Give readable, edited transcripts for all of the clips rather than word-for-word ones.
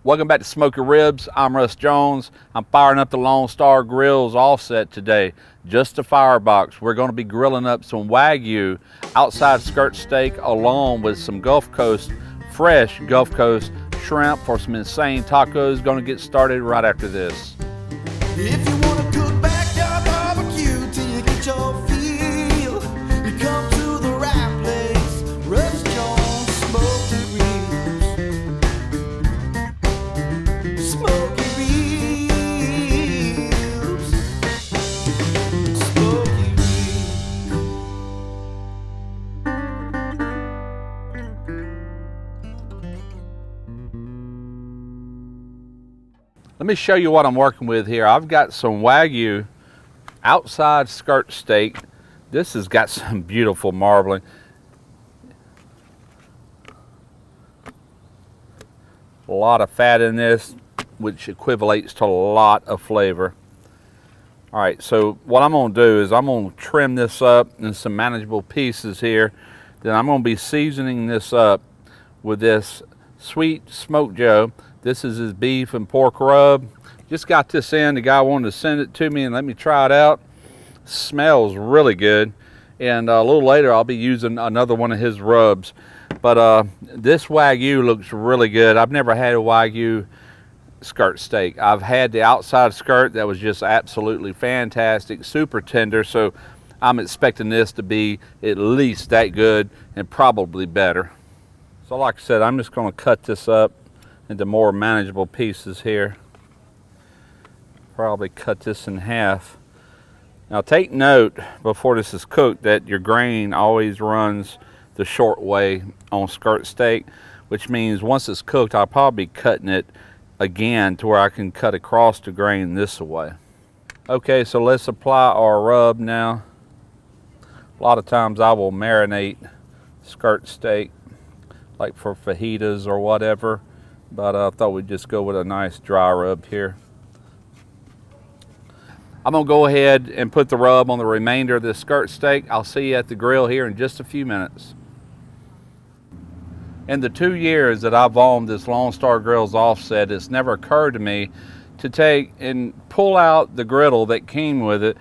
Welcome back to Smoky Ribs. I'm Russ Jones. I'm firing up the Lonestar Grillz offset today. Just a firebox. We're going to be grilling up some Wagyu outside skirt steak along with some Gulf Coast, fresh Gulf Coast shrimp for some insane tacos. Going to get started right after this. If you want to cook backyard barbecue till you get your feel, you come to the right place. Russ Jones Smoky Ribs. Smoky Ribs. Smoky Let me show you what I'm working with here. I've got some Wagyu outside skirt steak. This has got some beautiful marbling. A lot of fat in this, which equivalates to a lot of flavor. All right, so what I'm gonna do is I'm gonna trim this up in some manageable pieces here. Then I'm gonna be seasoning this up with this sweet smoked Joe. This is his beef and pork rub. Just got this in. The guy wanted to send it to me and let me try it out. Smells really good. And a little later, I'll be using another one of his rubs. But this Wagyu looks really good. I've never had a Wagyu skirt steak. I've had the outside skirt that was just absolutely fantastic, super tender. So I'm expecting this to be at least that good and probably better. So like I said, I'm just going to cut this up into more manageable pieces here. Probably cut this in half. Now take note before this is cooked that your grain always runs the short way on skirt steak, which means once it's cooked, I'll probably be cutting it again to where I can cut across the grain this way. Okay, so let's apply our rub now. A lot of times I will marinate skirt steak, like for fajitas or whatever. But I thought we'd just go with a nice dry rub here. I'm gonna go ahead and put the rub on the remainder of this skirt steak. I'll see you at the grill here in just a few minutes. In the 2 years that I've owned this Lonestar Grillz offset, it's never occurred to me to take and pull out the griddle that came with it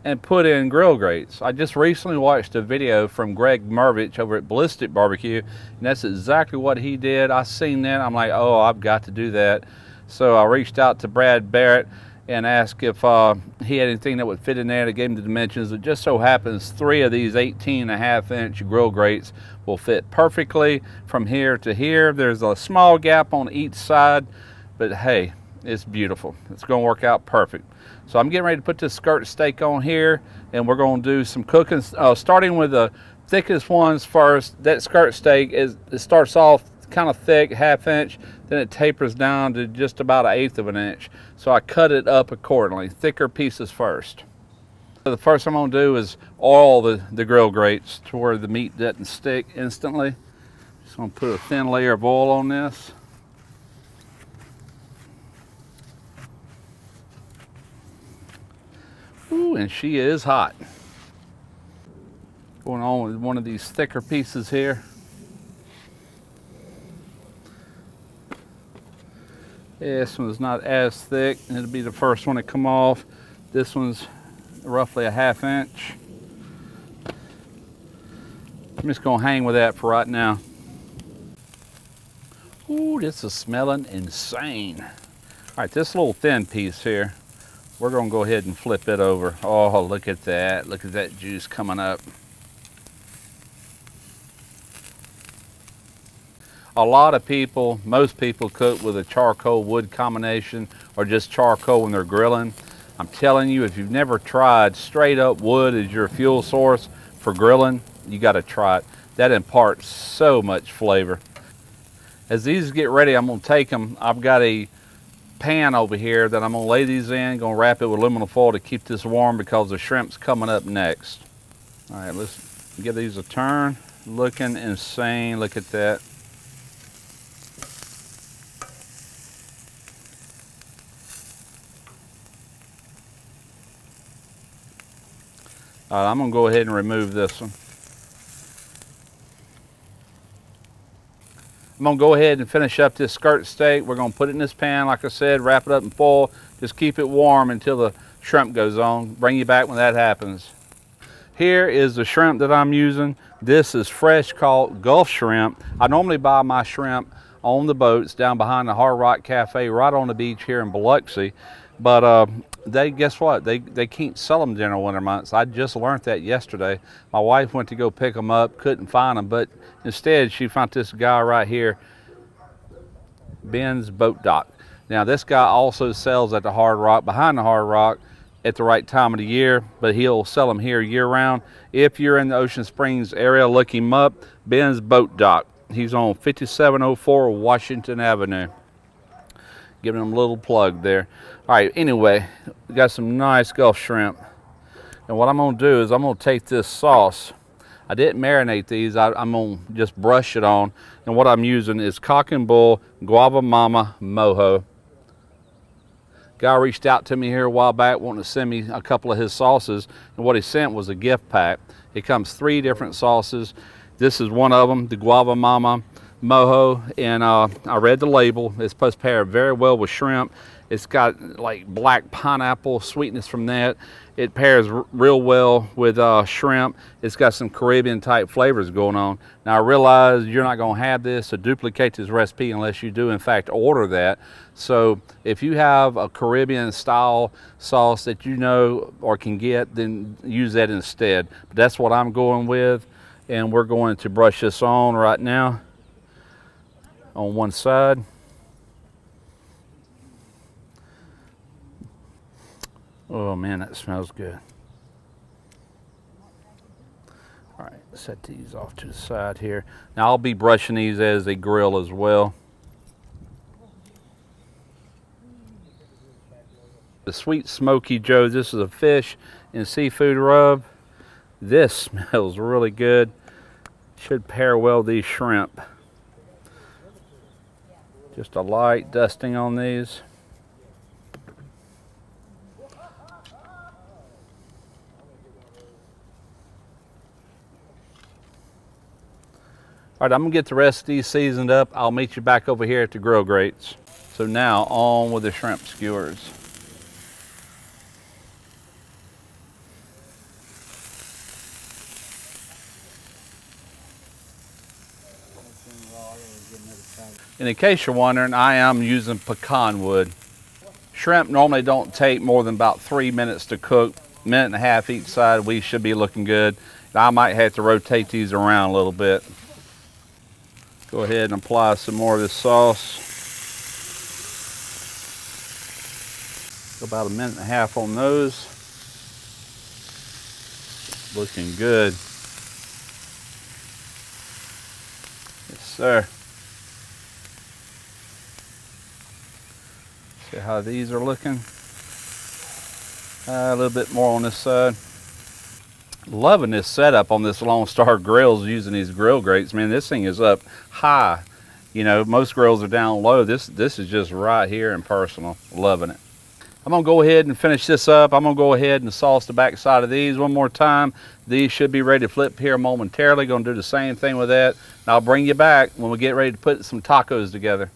and put in grill grates. I just recently watched a video from Greg Mervich over at Ballistic Barbecue, and that's exactly what he did. I seen that, I'm like, oh, I've got to do that. So I reached out to Brad Barrett and asked if he had anything that would fit in there. To give him the dimensions. It just so happens 3 of these 18.5-inch grill grates will fit perfectly from here to here. There's a small gap on each side, but hey, it's beautiful. It's gonna work out perfect. So I'm getting ready to put this skirt steak on here, and we're gonna do some cooking, starting with the thickest ones first. That skirt steak, it starts off kind of thick, 1/2 inch, then it tapers down to just about 1/8 of an inch. So I cut it up accordingly, thicker pieces first. So the first thing I'm gonna do is oil the grill grates to where the meat doesn't stick instantly. Just gonna put a thin layer of oil on this. Ooh, and she is hot. Going on with one of these thicker pieces here. Yeah, this one's not as thick. It'll be the first one to come off. This one's roughly a 1/2 inch. I'm just gonna hang with that for right now. Ooh, this is smelling insane. All right, this little thin piece here, we're gonna go ahead and flip it over. Oh, look at that. Look at that juice coming up. A lot of people, most people cook with a charcoal wood combination or just charcoal when they're grilling. I'm telling you, if you've never tried straight up wood as your fuel source for grilling, you gotta try it. That imparts so much flavor. As these get ready, I'm gonna take them. I've got a pan over here that I'm gonna lay these in, gonna wrap it with aluminum foil to keep this warm because the shrimp's coming up next. All right, let's give these a turn. Looking insane, look at that. I'm gonna go ahead and remove this one. I'm gonna go ahead and finish up this skirt steak. We're gonna put it in this pan, like I said, wrap it up in foil. Just keep it warm until the shrimp goes on. Bring you back when that happens. Here is the shrimp that I'm using. This is fresh caught Gulf shrimp. I normally buy my shrimp on the boats down behind the Hard Rock Cafe right on the beach here in Biloxi. But guess what? They can't sell them during the winter months. I just learned that yesterday. My wife went to go pick them up, couldn't find them, but instead she found this guy right here, Ben's Boat Dock. Now this guy also sells at the Hard Rock, behind the Hard Rock, at the right time of the year, but he'll sell them here year round. If you're in the Ocean Springs area, look him up, Ben's Boat Dock. He's on 5704 Washington Avenue. Giving him a little plug there. All right, anyway, we got some nice Gulf shrimp. And what I'm gonna do is I'm gonna take this sauce. I didn't marinate these, I'm gonna just brush it on. And what I'm using is Cock and Bull Guava Mama Mojo. Guy reached out to me here a while back wanting to send me a couple of his sauces, and what he sent was a gift pack. It comes 3 different sauces. This is one of them, the Guava Mama Mojo, and I read the label. It's supposed to pair very well with shrimp. It's got like black pineapple sweetness from that. It pairs real well with shrimp. It's got some Caribbean type flavors going on. Now I realize you're not gonna have this to duplicate this recipe unless you do in fact order that. So if you have a Caribbean style sauce that you know or can get, then use that instead. But that's what I'm going with, and we're going to brush this on right now on one side. Oh man, that smells good. All right, set these off to the side here. Now I'll be brushing these as they grill as well. The Sweet Smoky Joe's, this is a fish and seafood rub. This smells really good. Should pair well with these shrimp. Just a light dusting on these. All right, I'm gonna get the rest of these seasoned up. I'll meet you back over here at the grill grates. So now on with the shrimp skewers. And in case you're wondering, I am using pecan wood. Shrimp normally don't take more than about 3 minutes to cook, minute and a half each side. We should be looking good. And I might have to rotate these around a little bit. Go ahead and apply some more of this sauce. About a minute and a half on those. Looking good. Yes, sir. See how these are looking? A little bit more on this side. Loving this setup on this Lonestar Grillz using these grill grates. Man, this thing is up high. You know, most grills are down low. This is just right here and personal. Loving it. I'm gonna go ahead and finish this up. I'm gonna go ahead and sauce the back side of these one more time. These should be ready to flip here momentarily. Gonna do the same thing with that. And I'll bring you back when we get ready to put some tacos together.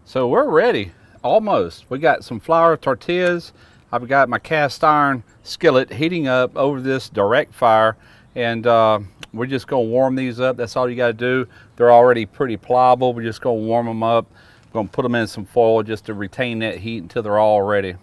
So we're ready, almost. We got some flour tortillas. I've got my cast iron skillet heating up over this direct fire, and we're just gonna warm these up. That's all you gotta do. They're already pretty pliable. We're just gonna warm them up. We're gonna put them in some foil just to retain that heat until they're all ready.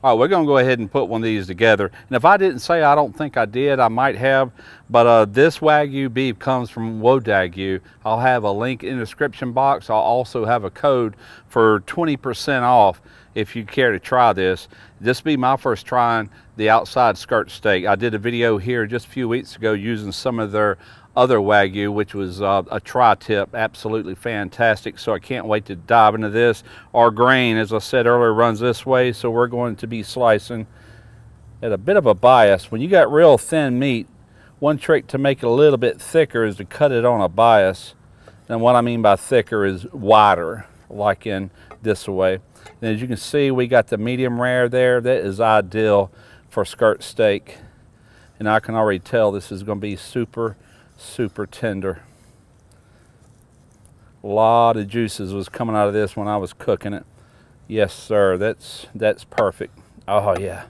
All right, we're gonna go ahead and put one of these together. And if I didn't say, I don't think I did, I might have, but this Wagyu beef comes from Wagyu. I'll have a link in the description box. I'll also have a code for 20% off if you care to try this. This will be my first trying the outside skirt steak. I did a video here just a few weeks ago using some of their other Wagyu, which was a tri-tip, absolutely fantastic. So I can't wait to dive into this. Our grain, as I said earlier, runs this way, so we're going to be slicing at a bit of a bias. When you got real thin meat, one trick to make it a little bit thicker is to cut it on a bias. And what I mean by thicker is wider, like in this way. And as you can see, we got the medium rare there. That is ideal for skirt steak. And I can already tell this is going to be super, super tender. A lot of juices was coming out of this when I was cooking it. Yes, sir. That's perfect. Oh, yeah.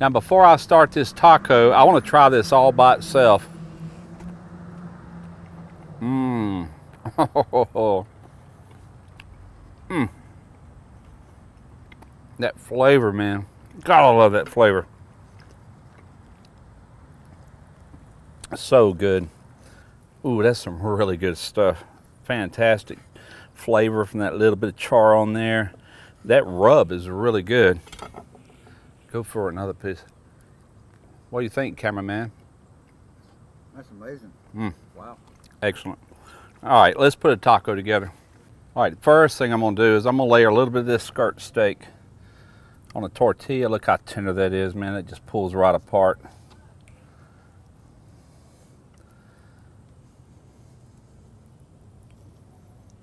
Now, before I start this taco, I want to try this all by itself. Mmm. Mmm. That flavor, man. God, I love that flavor. So good. Ooh, that's some really good stuff. Fantastic flavor from that little bit of char on there. That rub is really good. Go for another piece. What do you think, cameraman? That's amazing. Wow. Excellent. All right, let's put a taco together. All right, first thing I'm gonna do is I'm gonna layer a little bit of this skirt steak on a tortilla. Look how tender that is, man. It just pulls right apart.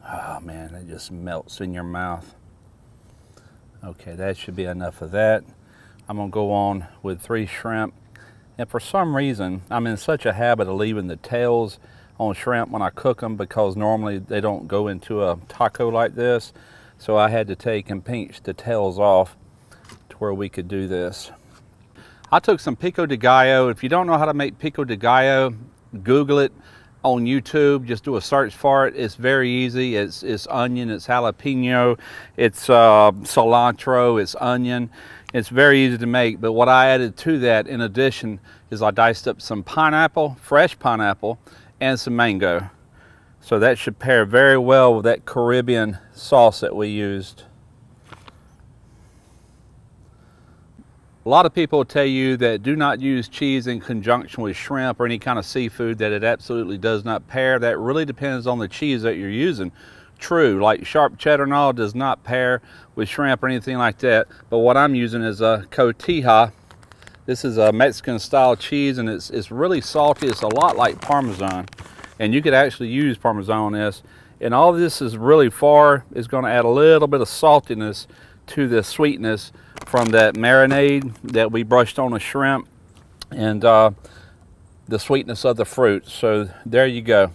Oh man, it just melts in your mouth. Okay, that should be enough of that. I'm gonna go on with 3 shrimp. And for some reason, I'm in such a habit of leaving the tails on shrimp when I cook them because normally they don't go into a taco like this. So I had to take and pinch the tails off to where we could do this. I took some pico de gallo. If you don't know how to make pico de gallo, Google it on YouTube. Just do a search for it. It's very easy. It's onion, it's jalapeno, it's cilantro, it's onion. It's very easy to make, but what I added to that in addition is I diced up some pineapple, fresh pineapple, and some mango. So that should pair very well with that Caribbean sauce that we used. A lot of people tell you that do not use cheese in conjunction with shrimp or any kind of seafood, that it absolutely does not pair. That really depends on the cheese that you're using. True, like sharp cheddar and all does not pair with shrimp or anything like that. But what I'm using is a cotija. This is a Mexican style cheese, and it's really salty. It's a lot like Parmesan, and you could actually use Parmesan on this. And all this is really is going to add a little bit of saltiness to the sweetness from that marinade that we brushed on the shrimp, and the sweetness of the fruit. So there you go.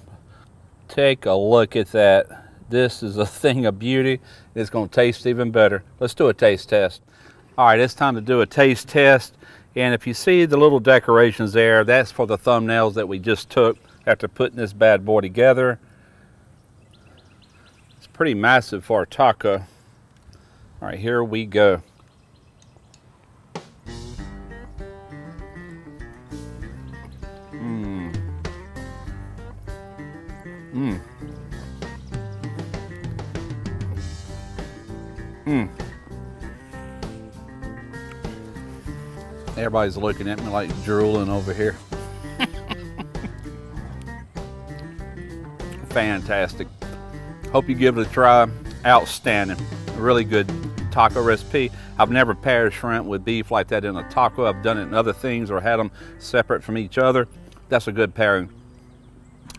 Take a look at that. This is a thing of beauty. It's going to taste even better. Let's do a taste test. All right, it's time to do a taste test. And if you see the little decorations there, that's for the thumbnails that we just took after putting this bad boy together. It's pretty massive for a taco. All right, here we go. Mmm. Mmm. Mmm. Everybody's looking at me like drooling over here. Fantastic. Hope you give it a try. Outstanding. Really good taco recipe. I've never paired shrimp with beef like that in a taco. I've done it in other things or had them separate from each other. That's a good pairing.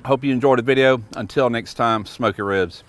Hope you enjoyed the video. Until next time, smoke your ribs.